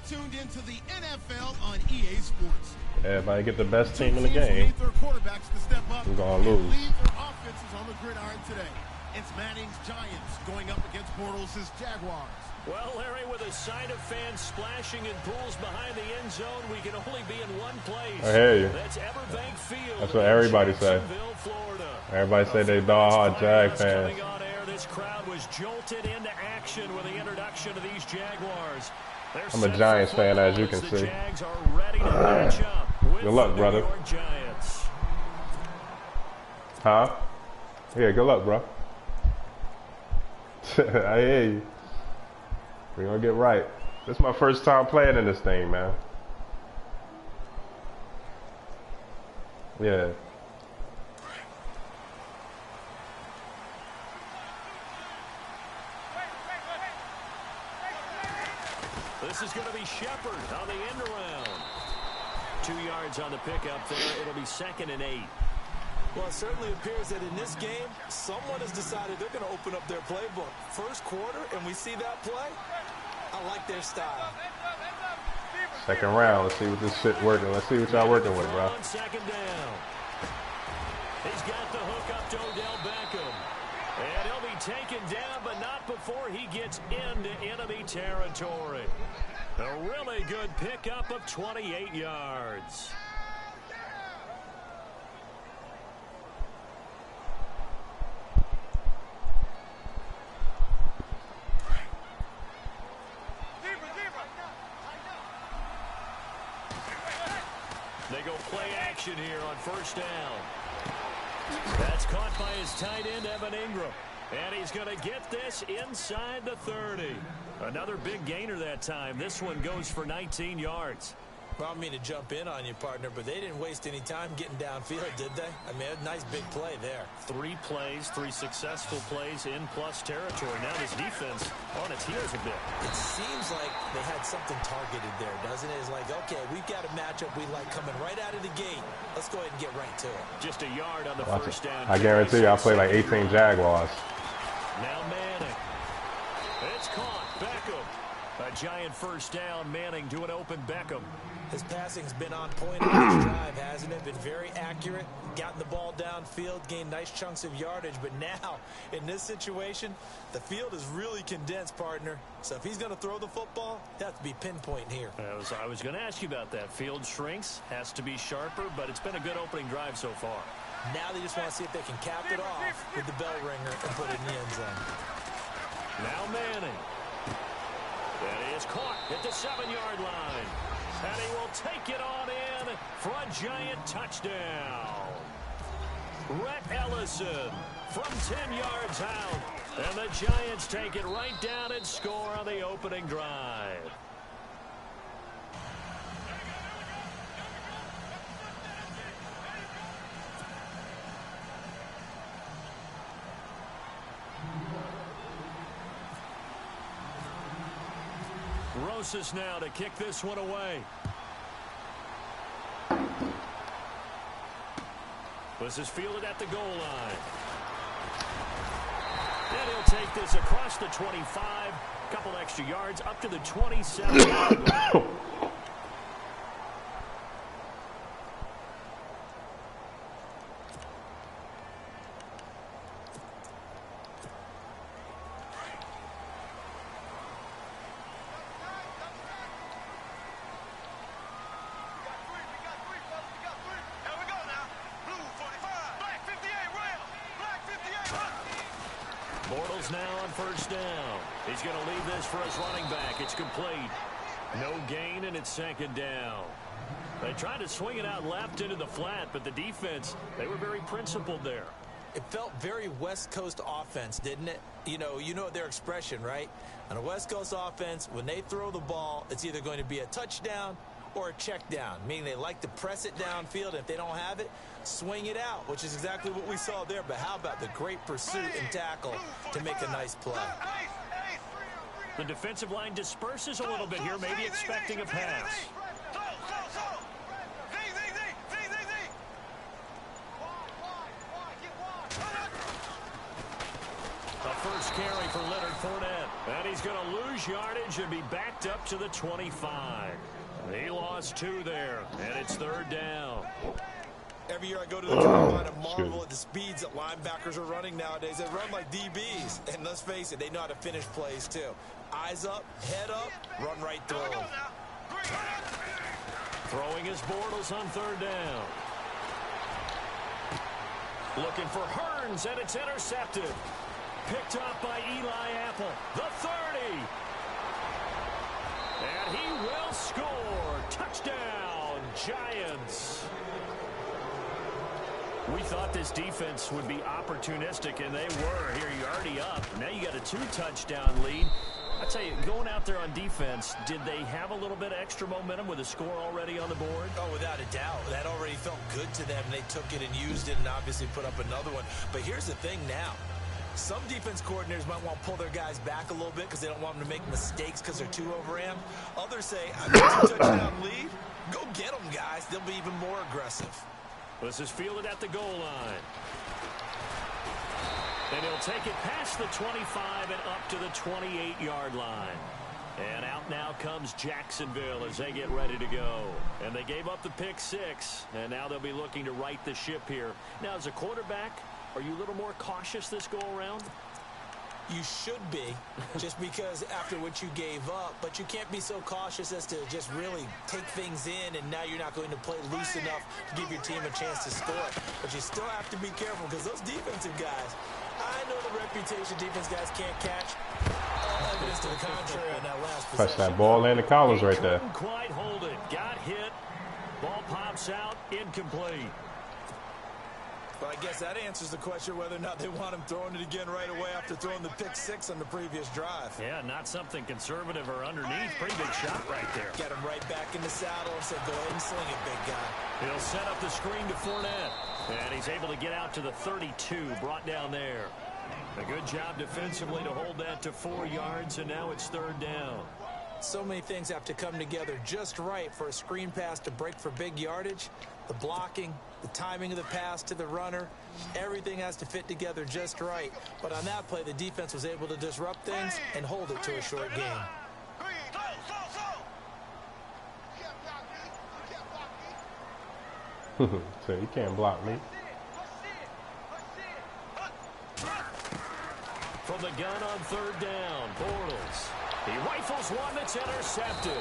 tuned into the NFL on EA Sports. Everybody get the best team in the game. Their quarterbacks to step up I'm gonna lose. lead their offenses on the gridiron today. It's Manning's Giants going up against Bortles' Jaguars. Well, Larry, with a sight of fans splashing in pools behind the end zone, we can only be in one place. I hear you. That's Everbank Field. That's what everybody say. Florida. Everybody say they die-hard Jag fans. Coming on air, this crowd was jolted into action with the introduction of these Jaguars. I'm a Giants fan, as you can see. Jags are ready to match up with good luck, the brother. New York Giants. Huh? Yeah, good luck, bro. I hear you. We're gonna get right. This is my first time playing in this thing, man. Yeah. This is going to be Shepard on the end around. 2 yards on the pickup there. It'll be 2nd and 8. Well, it certainly appears that in this game, someone has decided they're going to open up their playbook. First quarter, and we see that play. I like their style. Second round. Let's see what this shit working. Let's see what y'all working with, bro. On 2nd down. He's got the hook up to Odell Beckham. And he'll be taken down, but not before he gets into enemy territory. A really good pickup of 28 yards. They go play action here on 1st down. That's caught by his tight end, Evan Ingram. And he's going to get this inside the 30. Another big gainer that time. This one goes for 19 yards. Well, I don't mean to jump in on you, partner, but they didn't waste any time getting downfield, did they? I mean, a nice big play there. 3 plays, 3 successful plays in plus territory. Now this defense on its heels a bit. It seems like they had something targeted there, doesn't it? It's like, okay, we've got a matchup we like coming right out of the gate. Let's go ahead and get right to it. Just a yard on the Watch first it. down. I guarantee you I'll play like 18 Jaguars. Now Manning. It's caught. Beckham. A giant first down. Manning to an open Beckham. His passing's been on point on this drive, hasn't it? Been very accurate, gotten the ball downfield, gained nice chunks of yardage. But now, in this situation, the field is really condensed, partner. So if he's going to throw the football, it has to be pinpoint here. I was going to ask you about that. Field shrinks, has to be sharper, but it's been a good opening drive so far. Now they just want to see if they can cap it off with the bell ringer and put it in the end zone. Now Manning. That is caught at the 7-yard line. And he will take it on in for a giant touchdown. Rhett Ellison from 10 yards out. And the Giants take it right down and score on the opening drive. Rosas now to kick this one away. This is fielded at the goal line. And he'll take this across the 25. Couple extra yards up to the 27-yard line. Bortles now on first down. He's going to leave this for his running back. It's complete. No gain, and it's 2nd down. They tried to swing it out left into the flat, but the defense, they were very principled there. It felt very West Coast offense, didn't it? You know their expression, right? On a West Coast offense, when they throw the ball, it's either going to be a touchdown or a check down, meaning they like to press it downfield. If they don't have it, swing it out, which is exactly what we saw there. But how about the great pursuit and tackle to make a nice play? The defensive line disperses a little bit here, maybe expecting a pass. The first carry for Leonard Fournette. And he's going to lose yardage and be backed up to the 25. He lost 2 there, and it's 3rd down. Every year I go to the combine and marvel at the speeds that linebackers are running nowadays. They run like DBs. And let's face it, they know how to finish plays too. Eyes up, head up, run right through them. Throwing his Bortles on 3rd down. Looking for Hearns, and it's intercepted. Picked up by Eli Apple. The 30. And he will score. Touchdown, Giants. We thought this defense would be opportunistic, and they were. Here, you're already up. Now you got a 2-touchdown lead. I tell you, going out there on defense, did they have a little bit of extra momentum with a score already on the board? Oh, without a doubt. That already felt good to them. They took it and used it and obviously put up another one. But here's the thing now. Some defense coordinators might want to pull their guys back a little bit because they don't want them to make mistakes because they're too overramped. Others say, I've got a 2-touchdown lead. Go get them, guys. They'll be even more aggressive. This is fielded at the goal line. And he'll take it past the 25 and up to the 28-yard line. And out now comes Jacksonville as they get ready to go. And they gave up the pick 6, and now they'll be looking to right the ship here. Now, as a quarterback, are you a little more cautious this go-around? You should be, just because after what you gave up. But you can't be so cautious as to just really take things in, and now you're not going to play loose enough to give your team a chance to score. But you still have to be careful because those defensive guys, I know the reputation defense guys can't catch. All evidence to the contrary on that last possession. Touch that ball in the Collins right there. Couldn't quite hold it. Got hit. Ball pops out. Incomplete. But I guess that answers the question whether or not they want him throwing it again right away after throwing the pick 6 on the previous drive. Yeah, not something conservative or underneath. Pretty big shot right there. Get him right back in the saddle and said, go ahead and sling it, big guy. He'll set up the screen to Fournette. And he's able to get out to the 32, brought down there. A good job defensively to hold that to 4 yards, and now it's 3rd down. So many things have to come together just right for a screen pass to break for big yardage. The blocking, the timing of the pass to the runner, everything has to fit together just right. But on that play, the defense was able to disrupt things and hold it to a short game. So you can't block me. From the gun on 3rd down, Bortles. He rifles one that's intercepted.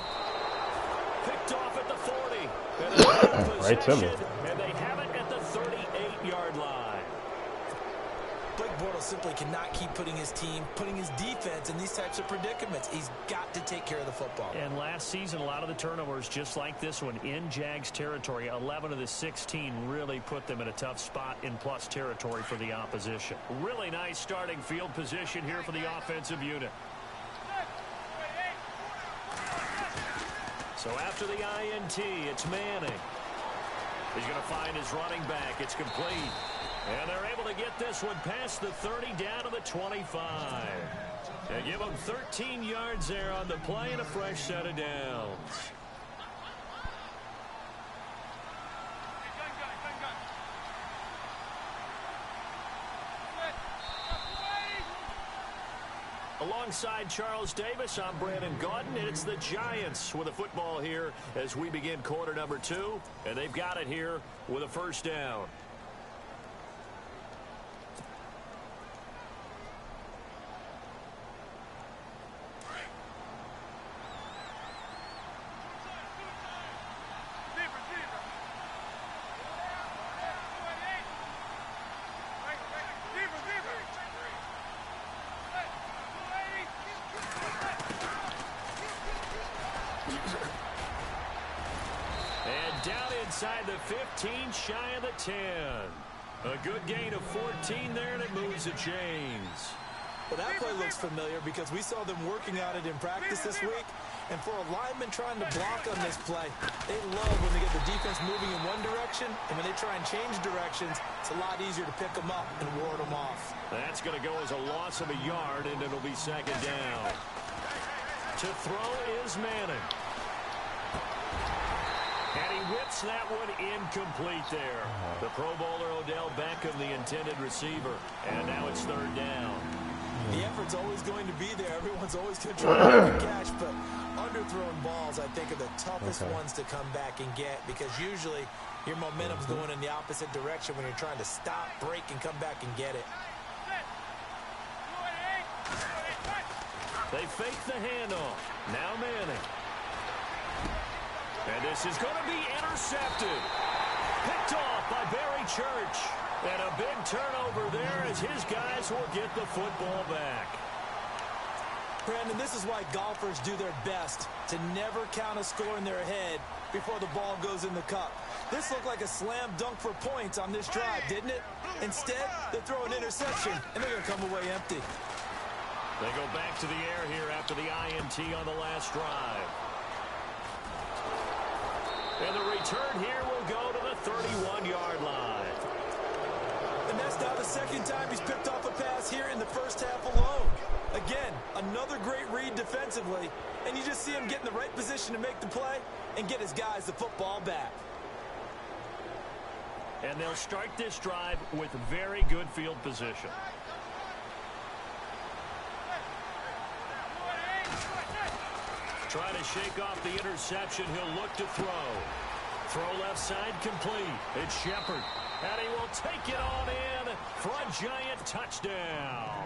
Picked off at the 40. And right to me. And they have it at the 38-yard line. Blake Bortles simply cannot keep putting his team, putting his defense in these types of predicaments. He's got to take care of the football. And last season, a lot of the turnovers, just like this one, in Jags territory. 11 of the 16 really put them in a tough spot in plus territory for the opposition. Really nice starting field position here for the offensive unit. So after the INT, it's Manning. He's going to find his running back. It's complete. And they're able to get this one past the 30 down to the 25. They give him 13 yards there on the play and a fresh set of downs. Alongside Charles Davis, I'm Brandon Gaudin, and it's the Giants with a football here as we begin quarter number 2, and they've got it here with a 1st down. Inside the 15, shy of the 10. A good gain of 14 there, and it moves the chains. Well, that play looks familiar because we saw them working on it in practice this week. And for a lineman trying to block on this play, they love when they get the defense moving in one direction. And when they try and change directions, it's a lot easier to pick them up and ward them off. That's going to go as a loss of a yard, and it'll be 2nd down. To throw is Manning. And he whips that one incomplete there. The Pro Bowler Odell Beckham, the intended receiver. And now it's 3rd down. The effort's always going to be there. Everyone's always going to try to make a catch, but underthrown balls, I think, are the toughest ones to come back and get because usually your momentum's going in the opposite direction when you're trying to stop, break, and come back and get it. They fake the handoff. Now Manning. And this is going to be intercepted. Picked off by Barry Church. And a big turnover there as his guys will get the football back. Brandon, this is why golfers do their best to never count a score in their head before the ball goes in the cup. This looked like a slam dunk for points on this drive, didn't it? Instead, they throw an interception, and they're going to come away empty. They go back to the air here after the INT on the last drive. And the return here will go to the 31-yard line. And that's now the second time he's picked off a pass here in the first half alone. Again, another great read defensively, and you just see him get in the right position to make the play and get his guys the football back. And they'll start this drive with very good field position. Trying to shake off the interception. He'll look to throw. Throw left side complete. It's Shepard. And he will take it on in for a Giant touchdown.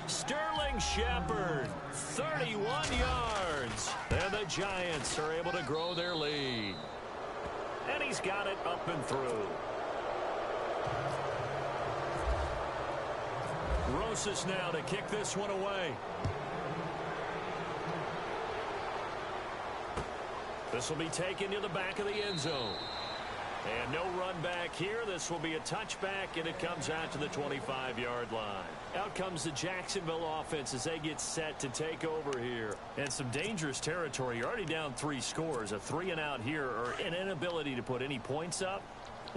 Sterling Shepard, 31 yards. And the Giants are able to grow their lead. And he's got it up and through. Rosas now to kick this one away. This will be taken to the back of the end zone. And no run back here. This will be a touchback, and it comes out to the 25-yard line. Out comes the Jacksonville offense as they get set to take over here. And some dangerous territory. You're already down 3 scores. A 3-and-out here or an inability to put any points up.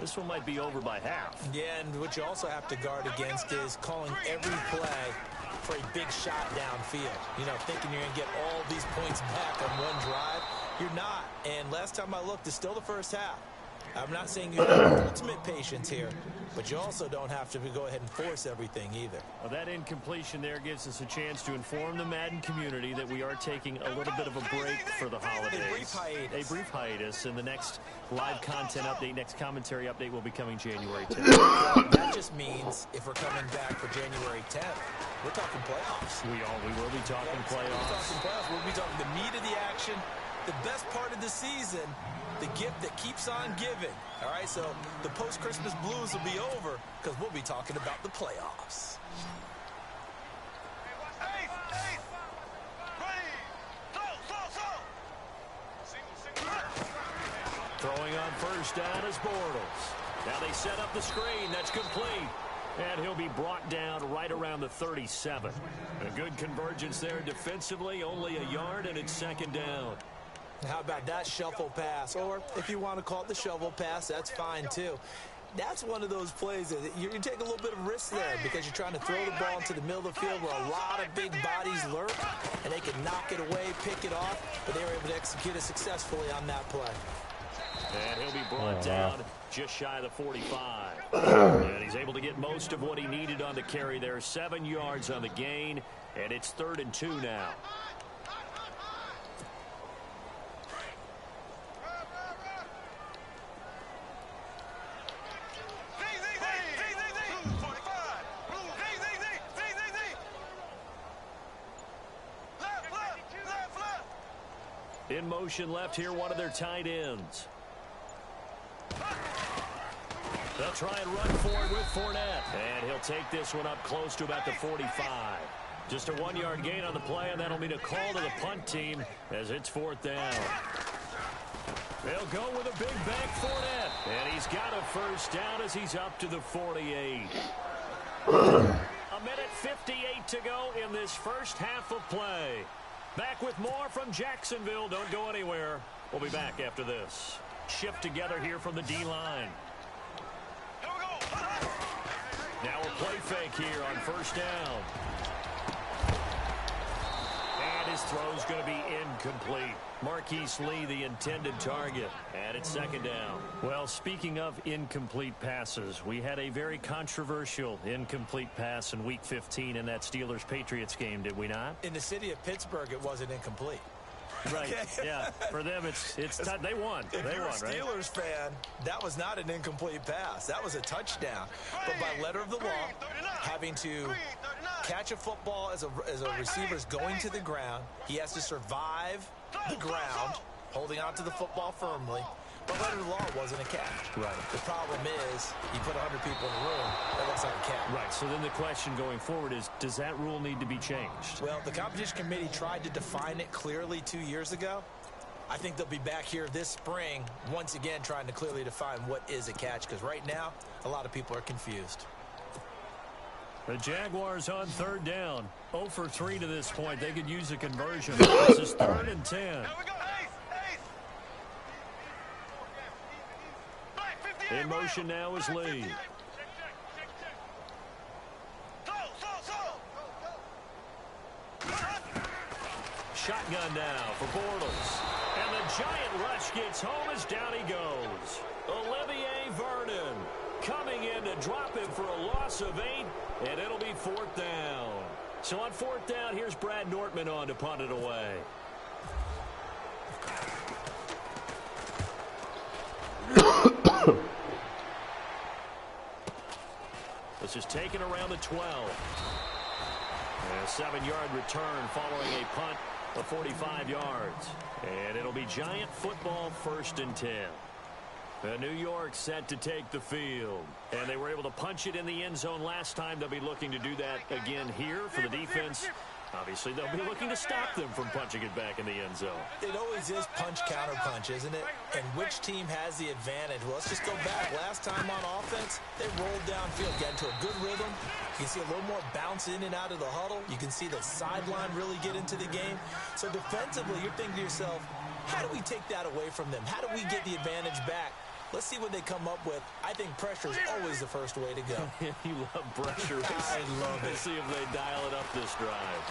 This one might be over by half. Yeah, and what you also have to guard against is calling every play for a big shot downfield. You know, thinking you're going to get all these points back on one drive. You're not. And last time I looked, it's still the first half. I'm not saying you have ultimate patience here, but you also don't have to go ahead and force everything either. Well, that incompletion there gives us a chance to inform the Madden community that we are taking a little bit of a break for the holidays. A brief hiatus. And the next live content update, next commentary update will be coming January 10th. That just means if we're coming back for January 10th, we're talking playoffs. We will be talking playoffs. We're talking playoffs. We'll be talking the meat of the action, the best part of the season, the gift that keeps on giving. All right, so the post-Christmas blues will be over because we'll be talking about the playoffs. Throwing on first down is Bortles. Now they set up the screen. That's complete. And he'll be brought down right around the 37. A good convergence there defensively. Only a yard, and it's second down. How about that shuffle pass? Or if you want to call it the shovel pass, that's fine too. That's one of those plays that you take a little bit of risk there because you're trying to throw the ball into the middle of the field where a lot of big bodies lurk, and they can knock it away, pick it off, but they were able to execute it successfully on that play. And he'll be brought down just shy of the 45. And he's able to get most of what he needed on the carry there. 7 yards on the gain, and it's 3rd and 2 now. In motion left here, one of their tight ends. They'll try and run for it with Fournette. And he'll take this one up close to about the 45. Just a 1-yard gain on the play, and that'll mean a call to the punt team as it's 4th down. They'll go with a big bank Fournette. And he's got a first down as he's up to the 48. A minute 58 to go in this first half of play. Back with more from Jacksonville. Don't go anywhere. We'll be back after this. Shift together here from the D-line. Now a play fake here on first down. And his throw's going to be incomplete. Marquise Lee, the intended target, and it's second down. Well, speaking of incomplete passes, we had a very controversial incomplete pass in Week 15 in that Steelers-Patriots game, did we not? In the city of Pittsburgh, it wasn't incomplete. Right, yeah. For them, it's they won. If They you're won, a right? Steelers fan, that was not an incomplete pass. That was a touchdown. But by letter of the law, having to catch a football as a receiver's going to the ground, he has to survive the ground, holding on to the football firmly. But letter of the law wasn't a catch. Right. The problem is, you put 100 people in the room, that looks like a catch. Right, so then the question going forward is, does that rule need to be changed? Well, the competition committee tried to define it clearly 2 years ago. I think they'll be back here this spring, once again, trying to clearly define what is a catch, because right now, a lot of people are confused. The Jaguars on third down. 0 for 3 to this point. They could use a conversion. This is 3rd and 10. In motion now is Lee. Shotgun now for Bortles. And the giant rush gets home as down he goes. Olivier Vernon coming in to drop him for a loss of 8, and it'll be 4th down. So on 4th down, here's Brad Nortman on to punt it away. This is taken around the 12. And a 7-yard return following a punt of 45 yards. And it'll be Giant football 1st and 10. New York set to take the field. And they were able to punch it in the end zone last time. They'll be looking to do that again here for the defense. Obviously, they'll be looking to stop them from punching it back in the end zone. It always is punch-counter-punch, isn't it? And which team has the advantage? Well, let's just go back. Last time on offense, they rolled downfield, got into a good rhythm. You can see a little more bounce in and out of the huddle. You can see the sideline really get into the game. So defensively, you're thinking to yourself, how do we take that away from them? How do we get the advantage back? Let's see what they come up with. I think pressure is always the first way to go. You love pressure. I love it. Let's see if they dial it up this drive.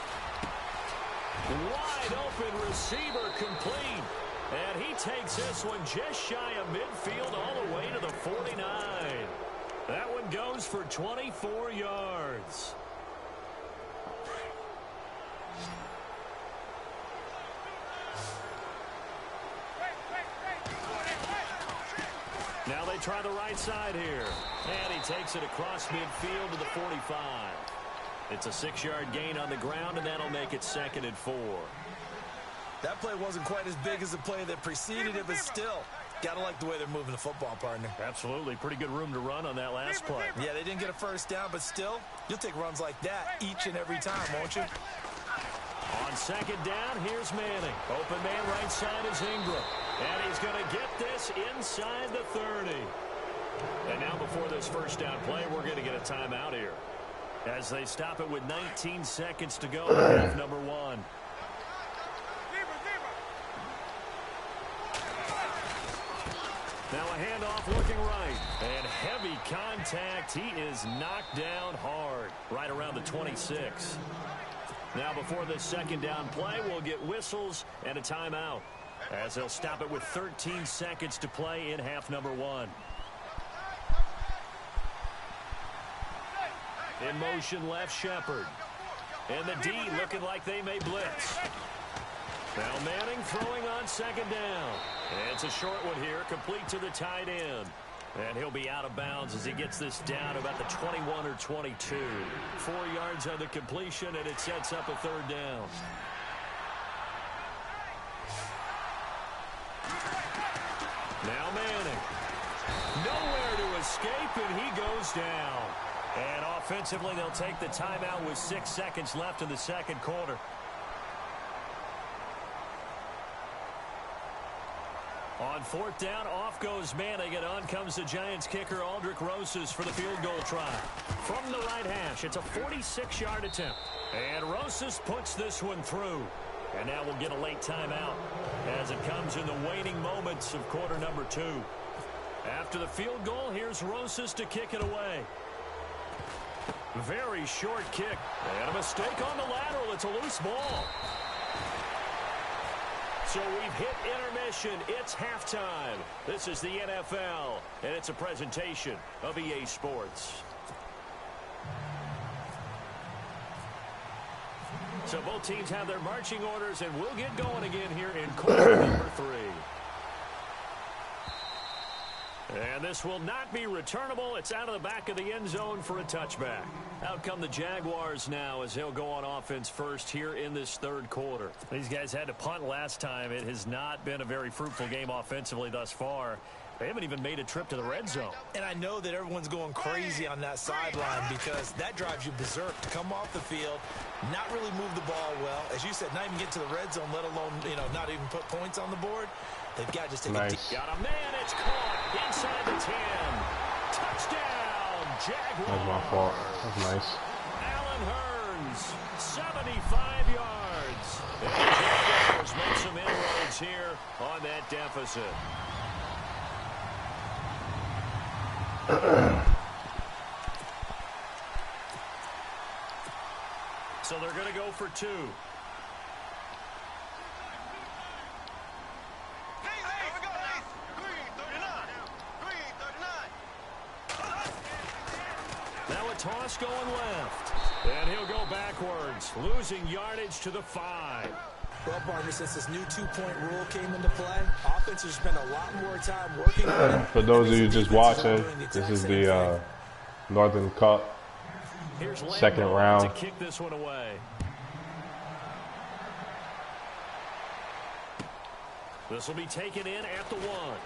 Wide open receiver complete. And he takes this one just shy of midfield all the way to the 49. That one goes for 24 yards. Now they try the right side here. And he takes it across midfield to the 45. It's a 6-yard gain on the ground, and that'll make it 2nd and 4. That play wasn't quite as big as the play that preceded it, but still, got to like the way they're moving the football, partner. Absolutely. Pretty good room to run on that last play. Yeah, they didn't get a first down, but still, you'll take runs like that each and every time, won't you? On 2nd down, here's Manning. Open man right side is Ingram. And he's going to get this inside the 30. And now before this first down play, we're going to get a timeout here, as they stop it with 19 seconds to go in half number 1. Now a handoff looking right. And heavy contact. He is knocked down hard right around the 26. Now before this 2nd down play, we'll get whistles and a timeout, as they'll stop it with 13 seconds to play in half number 1. In motion, left Shepard. And the D looking like they may blitz. Now Manning throwing on 2nd down. And it's a short one here, complete to the tight end. And he'll be out of bounds as he gets this down about the 21 or 22. 4 yards on the completion, and it sets up a 3rd down. Now Manning. Nowhere to escape, and he goes down. And offensively, they'll take the timeout with 6 seconds left in the 2nd quarter. On 4th down, off goes Manning, and on comes the Giants kicker, Aldrick Rosas, for the field goal try. From the right hash, it's a 46-yard attempt. And Rosas puts this one through. And now we'll get a late timeout as it comes in the waning moments of quarter number 2. After the field goal, here's Rosas to kick it away. Very short kick. And a mistake on the lateral. It's a loose ball. So we've hit intermission. It's halftime. This is the NFL, and it's a presentation of EA Sports. So both teams have their marching orders, and we'll get going again here in quarter number 3. And this will not be returnable. It's out of the back of the end zone for a touchback. Out come the Jaguars now as they'll go on offense first here in this third quarter. These guys had to punt last time. It has not been a very fruitful game offensively thus far. They haven't even made a trip to the red zone. And I know that everyone's going crazy on that sideline because that drives you berserk to come off the field, not really move the ball well. As you said, not even get to the red zone, let alone, not even put points on the board. They've got to just take nice. Got a man. It's caught inside the 10. Touchdown, Jaguars. That's my fault. That's nice. Allen Hurns, 75 yards. And the Jaguars make some inroads here on that deficit. So they're going to go for 2. Now a toss going left. And he'll go backwards, losing yardage to the 5. Well, partner, since this new 2-point rule came into play, offenses spend a lot more time working on it. For those of you just watching, this is the Northern Cup second round. To kick this one away. This will be taken in at the 1.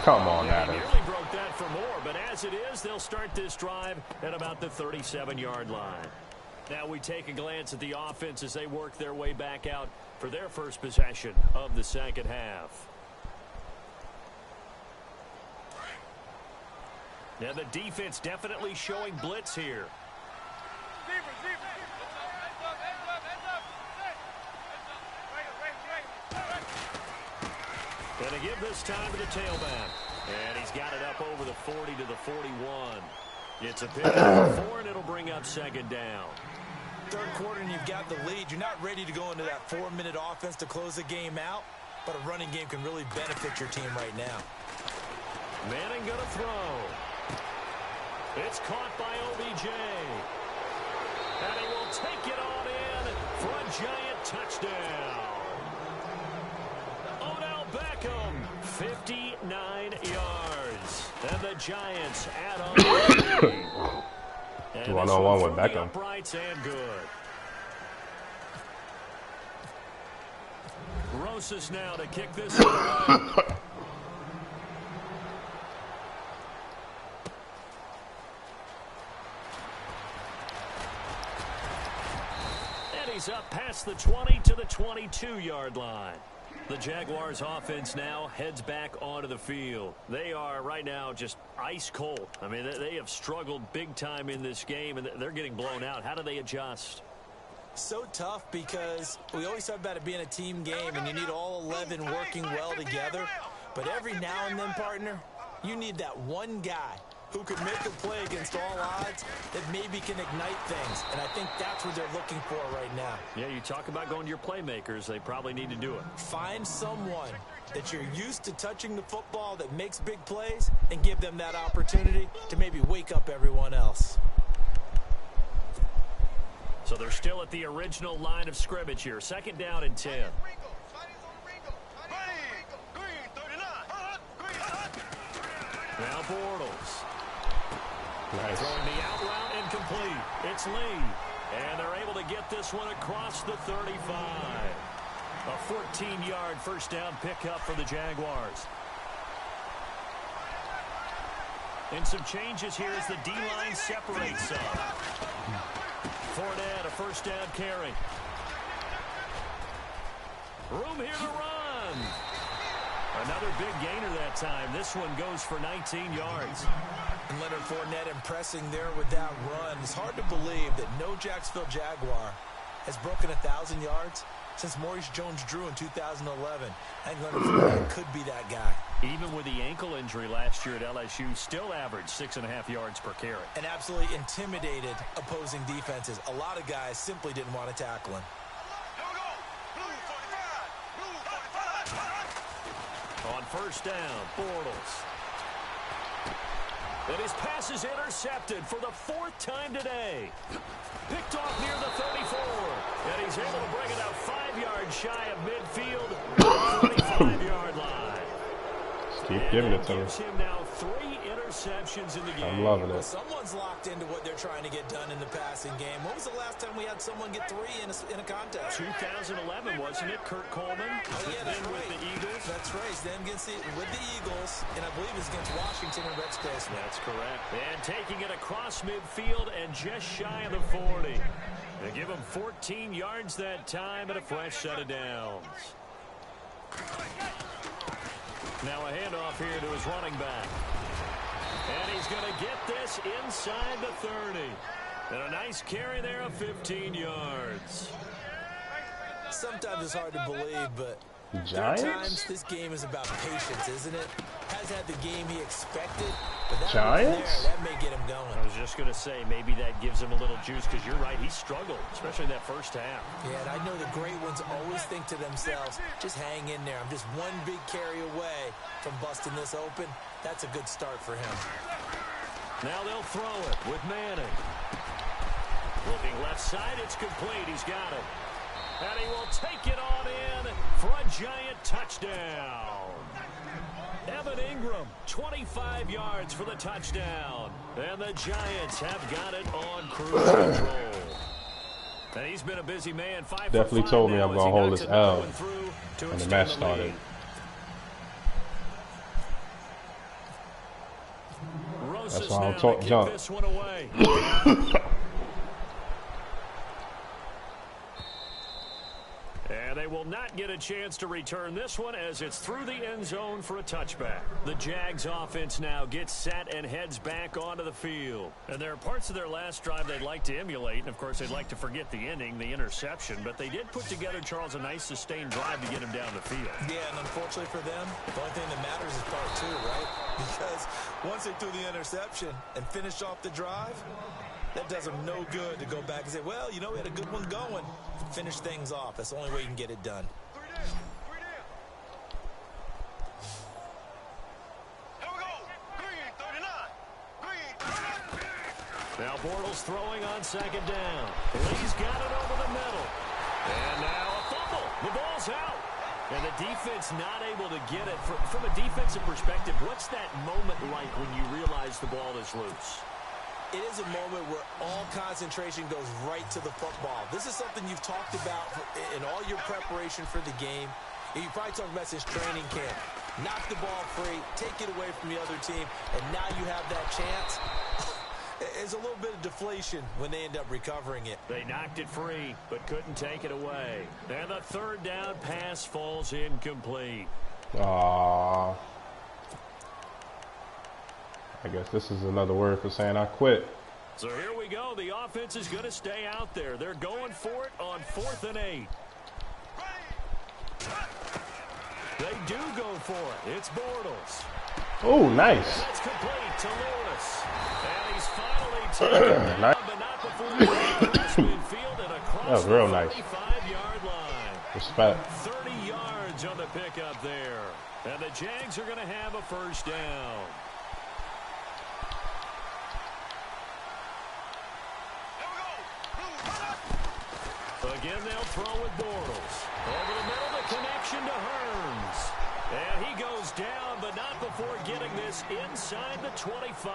Come on, He Adam. nearly broke that for more, but as it is, they'll start this drive at about the 37-yard line. Now we take a glance at the offense as they work their way back out for their first possession of the second half. Now the defense definitely showing blitz here. And to give this time to the tailback. And he's got it up over the 40 to the 41. It's a pick up 4, and it'll bring up second down. Third quarter, and you've got the lead. You're not ready to go into that 4-minute offense to close the game out, but a running game can really benefit your team right now. Manning going to throw. It's caught by OBJ. And he will take it on in for a giant touchdown. Odell Beckham, 59 yards. And the Giants add on. 1-on-1 with Beckham. Uprights and good. Rosas now to kick this one away. And he's up past the 20 to the 22-yard line. The Jaguars offense now heads back onto the field. They are right now just ice cold. I mean, they have struggled big time in this game, and they're getting blown out. How do they adjust? So tough because we always talk about it being a team game, and you need all 11 working well together. But every now and then, partner, you need that one guy who can make a play against all odds that maybe can ignite things. And I think that's what they're looking for right now. Yeah, you talk about going to your playmakers. They probably need to do it. Find someone that you're used to touching the football that makes big plays and give them that opportunity to maybe wake up everyone else. So they're still at the original line of scrimmage here. Second down and 10. Now Bortles. Nice. Throwing the out route incomplete. It's Lee. And they're able to get this one across the 35. A 14-yard first down pickup for the Jaguars. And some changes here as the D-line separates some. Fournette, a first down carry. Room here to run. Another big gainer that time. This one goes for 19 yards. And Leonard Fournette impressing there with that run. It's hard to believe that no Jacksonville Jaguar has broken 1,000 yards since Maurice Jones-Drew in 2011. I think Leonard Fournette could be that guy. Even with the ankle injury last year at LSU, still averaged 6.5 yards per carry. And absolutely intimidated opposing defenses. A lot of guys simply didn't want to tackle him. first down. Bortles. And his pass is intercepted for the 4th time today. Picked off near the 34. And he's able to bring it out 5 yards shy of midfield. 45-yard line. Just keep giving it to him. Gives him now 3 interceptions in the game. I'm loving it. Someone's locked into what they're trying to get done in the passing game. When was the last time we had someone get 3 in a contest? 2011, wasn't it? Kurt Coleman. Oh, yeah, that's right. With the Eagles. That's right. Then with the Eagles, and I believe it's against Washington and Rex Grossman. That's correct. And taking it across midfield and just shy of the 40. They give him 14 yards that time and a fresh set of downs. Now a handoff here to his running back. And he's going to get this inside the 30. And a nice carry there of 15 yards. Sometimes it's hard to believe, but Giants? sometimes this game is about patience, isn't it? Has had the game he expected, but that Giants? there, that may get him going. I was just going to say, maybe that gives him a little juice, because you're right, he struggled, especially that first half. Yeah, and I know the great ones always think to themselves, just hang in there. I'm just one big carry away from busting this open. That's a good start for him. Now they'll throw it with Manning. Looking left side, it's complete. He's got it. And he will take it on in for a giant touchdown. Evan Ingram, 25 yards for the touchdown. And the Giants have got it on cruise control. And he's been a busy man. 5 Definitely for 5 told me now I'm as going he to hold got this to L and through to when the extend match the started. lead. That's why I don't talk junk. This one away. And they will not get a chance to return this one as it's through the end zone for a touchback. The Jags offense now gets set and heads back onto the field. And there are parts of their last drive they'd like to emulate. And, of course, they'd like to forget the ending, the interception. But they did put together, Charles, a nice sustained drive to get him down the field. Yeah, and unfortunately for them, the only thing that matters is part 2, right? Because once they threw the interception and finished off the drive, that does them no good to go back and say, well, you know, we had a good one going. Finish things off. That's the only way you can get it done. Now Bortles throwing on second down. He's got it over the middle. And now a fumble. The ball's out. And the defense not able to get it. From a defensive perspective, what's that moment like when you realize the ball is loose? It is a moment where all concentration goes right to the football. This is something you've talked about in all your preparation for the game. You probably talked about since training camp. Knock the ball free, take it away from the other team, and now you have that chance. It's a little bit of deflation when they end up recovering it. They knocked it free, but couldn't take it away. And the third down pass falls incomplete. Aww. I guess this is another word for saying I quit. So here we go. The offense is going to stay out there. They're going for it on 4th and 8. They do go for it. It's Bortles. Oh, nice. That's complete to Lewis. And he's finally taken Nice. but not before he crosses midfield and across That was real the nice. 35-yard line. Respect. 30 yards on the pickup there. And the Jags are going to have a first down. Again, they'll throw with Bortles. Over the middle, the connection to Hearns. And he goes down, but not before getting this inside the 25.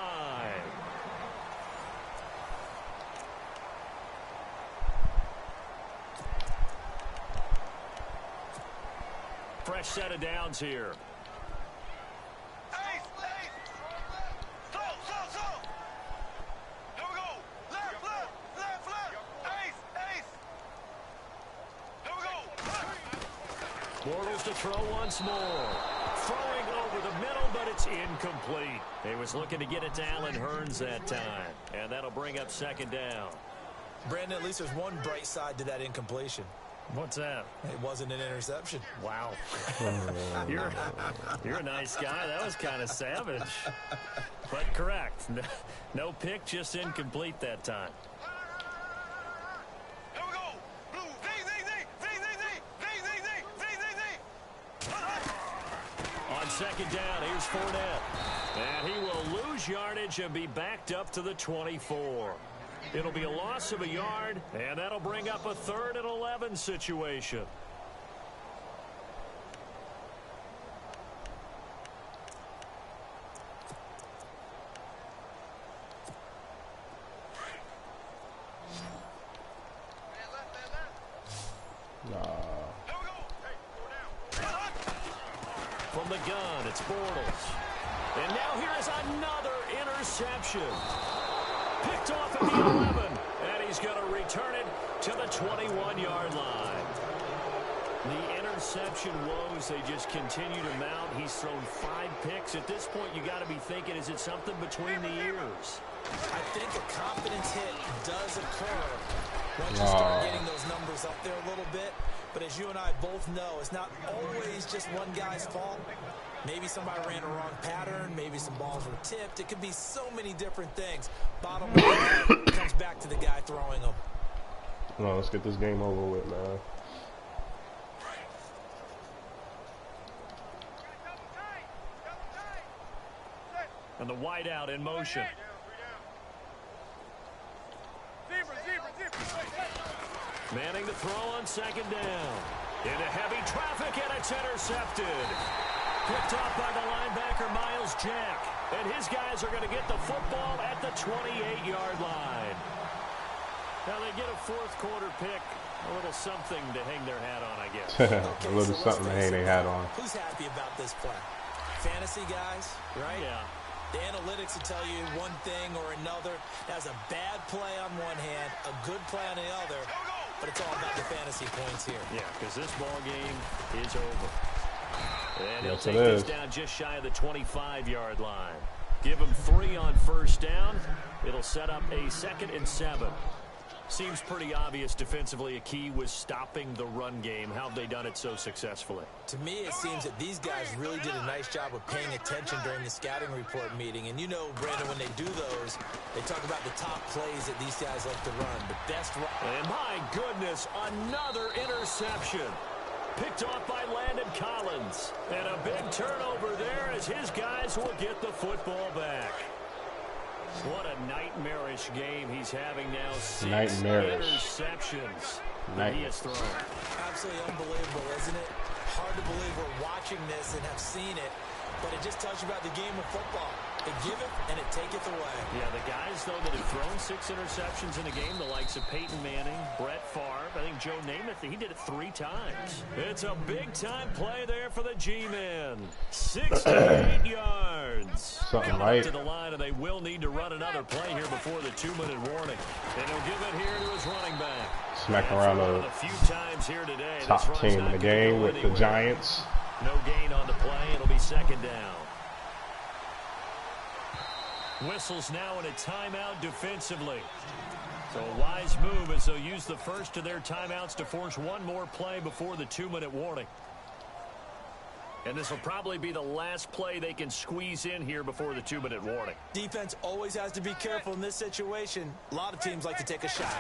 Fresh set of downs here. Bortles to throw once more. Throwing over the middle, but it's incomplete. He was looking to get it to Allen Hearns that time. And that'll bring up second down. Brandon, at least there's one bright side to that incompletion. What's that? It wasn't an interception. Wow. You're a nice guy. That was kind of savage. But correct. No pick, just incomplete that time. On second down. Here's Fournette. And he will lose yardage and be backed up to the 24. It'll be a loss of a yard, and that'll bring up a 3rd and 11 situation. From the gun, it's Bortles. And now here is another interception. Picked off at the 11. And he's going to return it to the 21-yard line. The interception woes, they just continue to mount. He's thrown 5 picks. At this point, you got to be thinking, is it something between the ears? I think a confidence hit does occur once you start getting those numbers up there a little bit. But as you and I both know, it's not always just one guy's fault. Maybe somebody ran a wrong pattern. Maybe some balls were tipped. It could be so many different things. Bottom line, it comes back to the guy throwing them. Well, let's get this game over with, man. And the wideout in motion. Manning to throw on second down. Into heavy traffic, and it's intercepted. Picked off by the linebacker, Miles Jack. And his guys are going to get the football at the 28-yard line. Now they get a 4th quarter pick. A little something to hang their hat on, I guess. A little something to hang their hat on. Who's happy about this play? Fantasy guys, right? Yeah. The analytics will tell you one thing or another. That's a bad play on one hand, a good play on the other, but it's all about the fantasy points here. Yeah, because this ball game is over. And yes, he'll take this down just shy of the 25-yard line. Give him 3 on first down. It'll set up a 2nd and 7. Seems pretty obvious defensively a key was stopping the run game. How have they done it so successfully? To me, it seems that these guys really did a nice job of paying attention during the scouting report meeting. And you know, Brandon, when they do those, they talk about the top plays that these guys like to run. The best run. And my goodness, another interception. Picked off by Landon Collins. And a big turnover there as his guys will get the football back. What a nightmarish game he's having now. 6 interceptions that he has thrown. Absolutely unbelievable, isn't it? Hard to believe we're watching this and have seen it, but it just tells you about the game of football. It giveth and it taketh away. Yeah, the guys, though, that have thrown 6 interceptions in a game, the likes of Peyton Manning, Brett Favre, I think Joe Namath, he did it 3 times. It's a big-time play there for the G-Men. 68 yards. Something right. To the line, and they will need to run another play here before the 2-minute warning. And he'll give it here to his running back. Smack around a few times here today. Top team in the game with the Giants. No gain on the play. It'll be 2nd down. Whistles now in a timeout defensively. So a wise move as they'll use the first of their timeouts to force one more play before the 2-minute warning. And this will probably be the last play they can squeeze in here before the 2-minute warning. Defense always has to be careful in this situation. A lot of teams like to take a shot.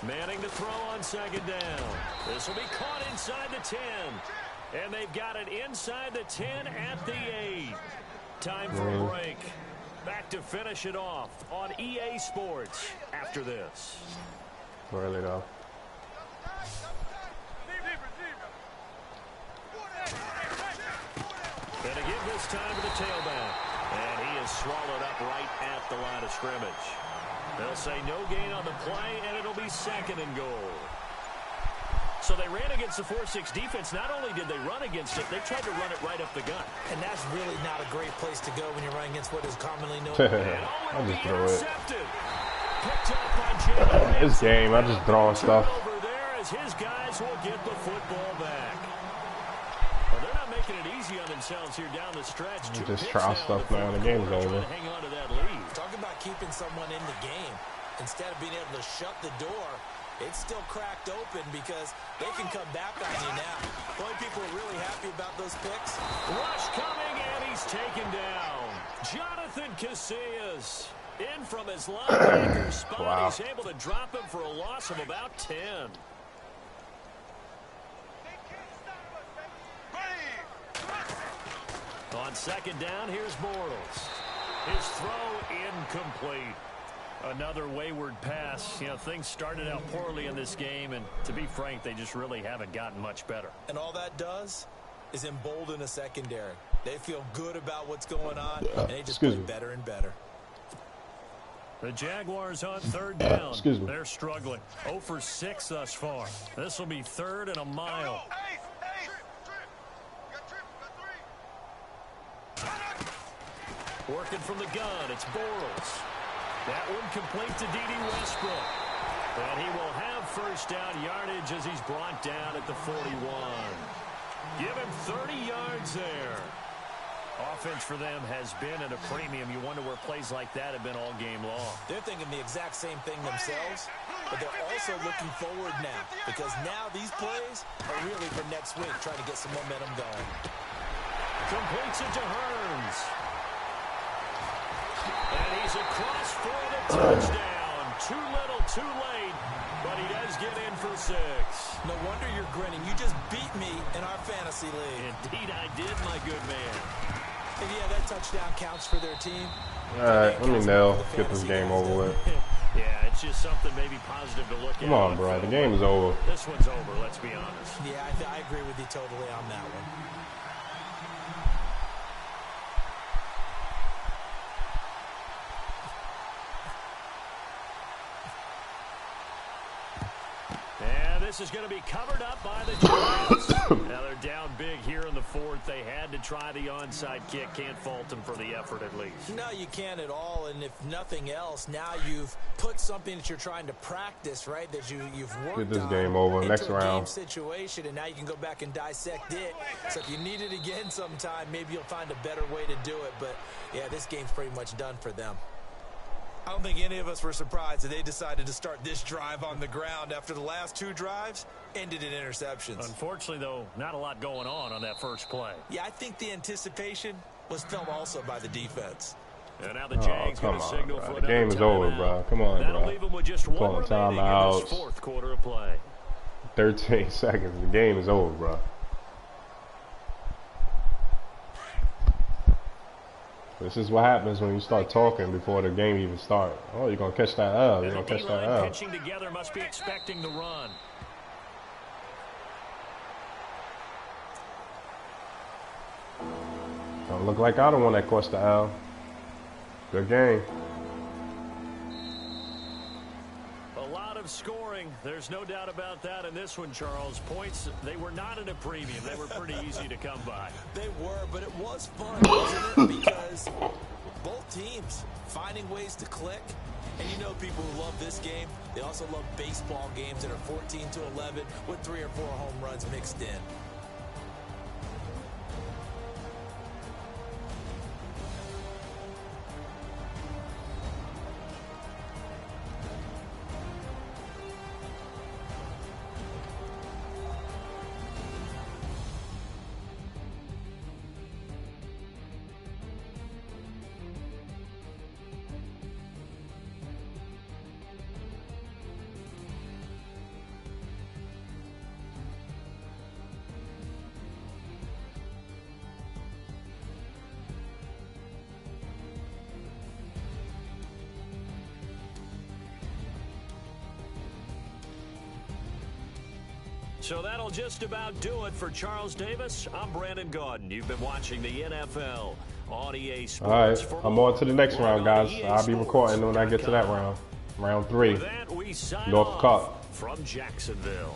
Manning to throw on 2nd down. This will be caught inside the 10. And they've got it inside the 10 at the 8. Time for a break. Back to finish it off on EA Sports after this. Early though. And a give this time to the tailback. And he is swallowed up right at the line of scrimmage. They'll say no gain on the play, and it'll be 2nd and goal. So they ran against the 4-6 defense. Not only did they run against it, they tried to run it right up the gut. And that's really not a great place to go when you're running against what is commonly known. I'll just throw it. Picked up by Jalen. This game, I just throwing stuff. Over there as his guys will get the football back. Well, they're not making it easy on themselves here down the stretch. Just try stuff now. The game's over. Hang on to that lead. Talk about keeping someone in the game. Instead of being able to shut the door, it's still cracked open because they can come back on you now. The only people are really happy about those picks. Rush coming, and he's taken down. Jonathan Casillas in from his linebacker spot. Wow. He's able to drop him for a loss of about 10. On second down, here's Bortles. His throw incomplete. Another wayward pass. You know, things started out poorly in this game, and to be frank, they just really haven't gotten much better. And all that does is embolden a secondary. They feel good about what's going on, and they just play better and better. The Jaguars on third down. They're struggling. 0 for 6 thus far. This will be 3rd and a mile. Working from the gun, it's Bortles. That one complete to D.D. Westbrook. And he will have first down yardage as he's brought down at the 41. Give him 30 yards there. Offense for them has been at a premium. You wonder where plays like that have been all game long. They're thinking the exact same thing themselves, but they're also looking forward now, because now these plays are really for next week, trying to get some momentum going. Completes it to Hearns. And he's across for the touchdown. Too little, too late, but he does get in for 6. No wonder you're grinning. You just beat me in our fantasy league. Indeed I did, my good man. And yeah, that touchdown counts for their team. All right, let me get this game over with. Yeah, it's just something maybe positive to look at. Come on, bro. The game is over. This one's over, let's be honest. Yeah, I agree with you totally on that one. This is going to be covered up by the Giants. Now they're down big here in the 4th. They had to try the onside kick. Can't fault them for the effort at least. No, you can't at all. And if nothing else, now you've put something that you're trying to practice, right? That you've worked Get this on game over. into Next a round. game situation, and now you can go back and dissect it. So if you need it again sometime, maybe you'll find a better way to do it. But yeah, this game's pretty much done for them. I don't think any of us were surprised that they decided to start this drive on the ground after the last 2 drives ended in interceptions. Unfortunately, though, not a lot going on that first play. Yeah, I think the anticipation was felt also by the defense. And now the Jags going to signal for the game is over, bro. Come on, That'll leave them with just one remaining in this 4th quarter of play. 13 seconds. The game is over, bro. This is what happens when you start talking before the game even starts. Oh, you're going to catch that L. You're going to catch that L. Pitching together must be expecting the run. Don't look like I don't want that catch the L. Good game. A lot of scoring. There's no doubt about that in this one, Charles. Points, they were not at a premium. They were pretty easy to come by. They were, but it was fun, wasn't it? Because both teams finding ways to click. And you know people who love this game, they also love baseball games that are 14-11 with 3 or 4 home runs mixed in. So that'll just about do it for Charles Davis. I'm Brandon Gaudin. You've been watching the NFL on EA Sports. All right, I'm on to the next round, guys. I'll be recording when I get to that round. Round 3, North Cup. From Jacksonville.